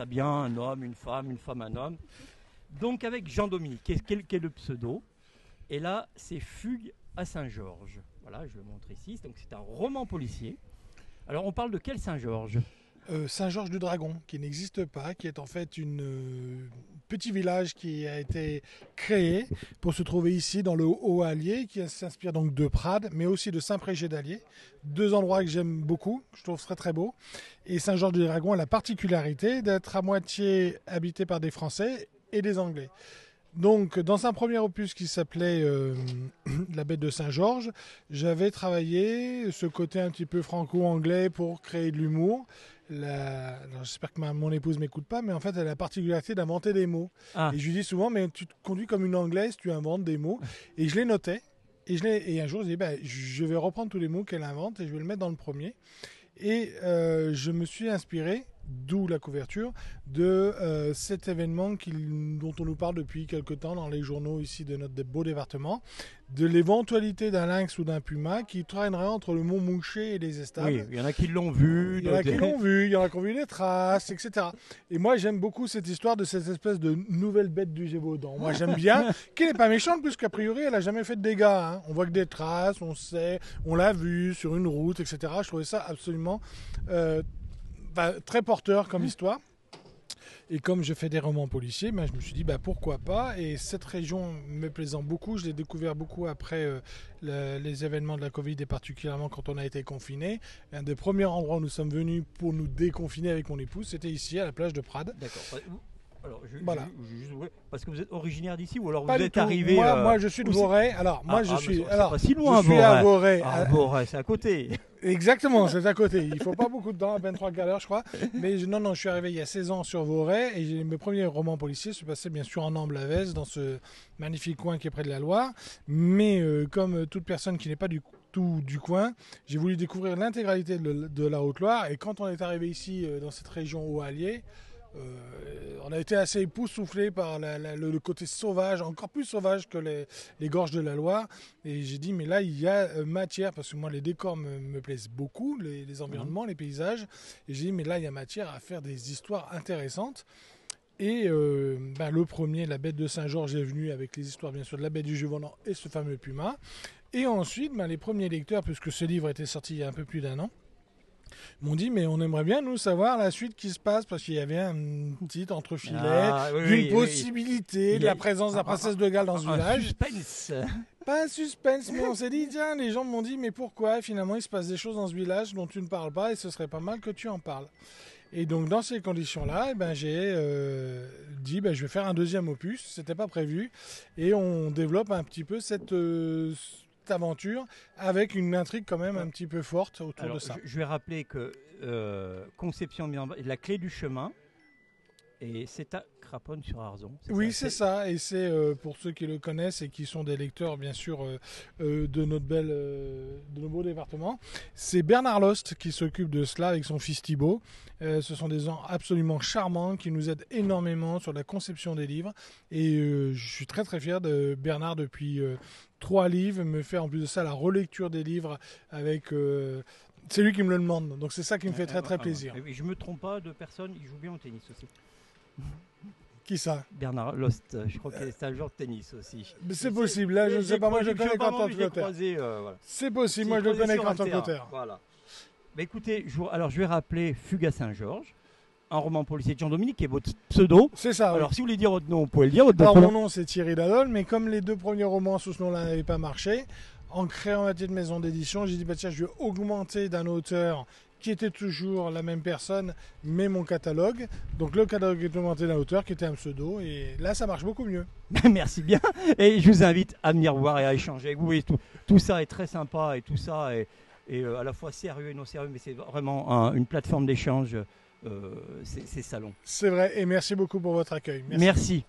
Bien, un homme, une femme, un homme. Donc avec Jean-Dominique, quel est le pseudo? Et là, c'est Fugue à Saint-Georges. Voilà, je le montre ici. Donc c'est un roman policier. Alors on parle de quel Saint-Georges? Saint-Georges du Dragon, qui n'existe pas, qui est en fait un petit village qui a été créé pour se trouver ici dans le Haut-Allier, qui s'inspire donc de Prades, mais aussi de Saint-Prégé d'Allier. Deux endroits que j'aime beaucoup, je trouve très très beaux. Et Saint-Georges du Dragon a la particularité d'être à moitié habité par des Français et des Anglais. Donc, dans un premier opus qui s'appelait La Bête de Saint-Georges, j'avais travaillé ce côté un petit peu franco-anglais pour créer de l'humour. J'espère que mon épouse ne m'écoute pas, mais en fait, elle a la particularité d'inventer des mots. Et je lui dis souvent, mais tu te conduis comme une Anglaise, tu inventes des mots. Et je les notais. Et un jour, je dis, je vais reprendre tous les mots qu'elle invente et je vais le mettre dans le premier. Et je me suis inspiré, d'où la couverture, de cet événement dont on nous parle depuis quelque temps dans les journaux ici de notre beau département, de l'éventualité d'un lynx ou d'un puma qui traînerait entre le mont Mouchet et les estables. Oui, il y en a qui l'ont vu. Il y en a qui l'ont vu, il y en a qui ont vu les traces, etc. Et moi, j'aime beaucoup cette histoire de cette espèce de nouvelle bête du Gévaudan. Moi, j'aime bien, qui n'est pas méchante, puisqu'a priori, elle n'a jamais fait de dégâts. Hein. On voit que des traces, on sait, on l'a vu sur une route, etc. Je trouvais ça absolument très porteur comme histoire. Et comme je fais des romans policiers, je me suis dit pourquoi pas. Et cette région me plaisant beaucoup, je l'ai découvert beaucoup après les événements de la Covid et particulièrement quand on a été confinés. Un des premiers endroits où nous sommes venus pour nous déconfiner avec mon épouse, c'était ici à la plage de Prades. D'accord. Alors, voilà. Parce que vous êtes originaire d'ici ou alors pas vous êtes arrivé... Moi, je suis de Voray. Alors, moi, je suis... C'est pas si loin, je suis à Voray. Voray, c'est à côté. Exactement, c'est à côté. Il ne faut pas beaucoup de temps, à peine 3 quarts d'heure, je crois. Mais non, je suis arrivé il y a 16 ans sur Voray et mes premiers romans policiers se passaient bien sûr en Amble-Lavez, dans ce magnifique coin qui est près de la Loire. Mais comme toute personne qui n'est pas tout du coin, j'ai voulu découvrir l'intégralité de la Haute-Loire. Et quand on est arrivé ici, dans cette région Haut-Allier, on a été assez époustouflé par le côté sauvage, encore plus sauvage que les gorges de la Loire. Et j'ai dit, mais là, il y a matière, parce que moi, les décors me plaisent beaucoup, les environnements, les paysages. Et j'ai dit, mais là, il y a matière à faire des histoires intéressantes. Et le premier, La Bête de Saint-Georges, est venu avec les histoires, bien sûr, de la Bête du Gévaudan et ce fameux puma. Et ensuite, les premiers lecteurs, puisque ce livre était sorti il y a un peu plus d'un an, m'ont dit mais on aimerait bien nous savoir la suite qui se passe parce qu'il y avait un petit entrefilet d'une possibilité de la présence de la princesse de Galles dans ce village. Suspense. Pas un suspense, mais on s'est dit tiens, les gens m'ont dit mais pourquoi finalement il se passe des choses dans ce village dont tu ne parles pas et ce serait pas mal que tu en parles. Et donc dans ces conditions-là, j'ai dit je vais faire un deuxième opus, c'était pas prévu et on développe un petit peu cette aventure avec une intrigue quand même un petit peu forte autour de ça. Je vais rappeler que Conception est la clé du chemin et c'est à Craponne-sur-Arzon. Oui, c'est ça. Et c'est pour ceux qui le connaissent et qui sont des lecteurs bien sûr de nos beaux départements. C'est Bernard Lost qui s'occupe de cela avec son fils Thibaut. Ce sont des gens absolument charmants qui nous aident énormément sur la conception des livres. Et je suis très très fier de Bernard depuis 3 livres, me fait en plus de ça la relecture des livres avec... c'est lui qui me le demande, donc c'est ça qui me fait très très plaisir. Et je me trompe pas de personne, il joue bien au tennis aussi. Qui ça? Bernard Lost, je crois que c'est un joueur de tennis aussi. C'est possible, là je ne sais pas, moi je connais Quentin Clotaire. Voilà. C'est possible, moi je le connais Quentin Clotaire. Voilà. Écoutez, alors je vais rappeler Fugue à Saint-Georges, un roman policier de Jean-Dominique qui est votre pseudo. C'est ça. Alors si vous voulez dire votre nom, vous pouvez le dire. Alors mon nom c'est Thierry Dadol, mais comme les 2 premiers romans sous ce nom-là n'avaient pas marché, en créant ma petite maison d'édition, j'ai dit tiens, je vais augmenter d'un auteur qui était toujours la même personne, mais mon catalogue. Donc le catalogue est augmenté d'un auteur qui était un pseudo, et là ça marche beaucoup mieux. Merci bien, et je vous invite à venir voir et à échanger avec vous. Et tout ça est très sympa, et tout ça est à la fois sérieux et non sérieux, mais c'est vraiment une plateforme d'échange, ces salons. C'est vrai, et merci beaucoup pour votre accueil. Merci.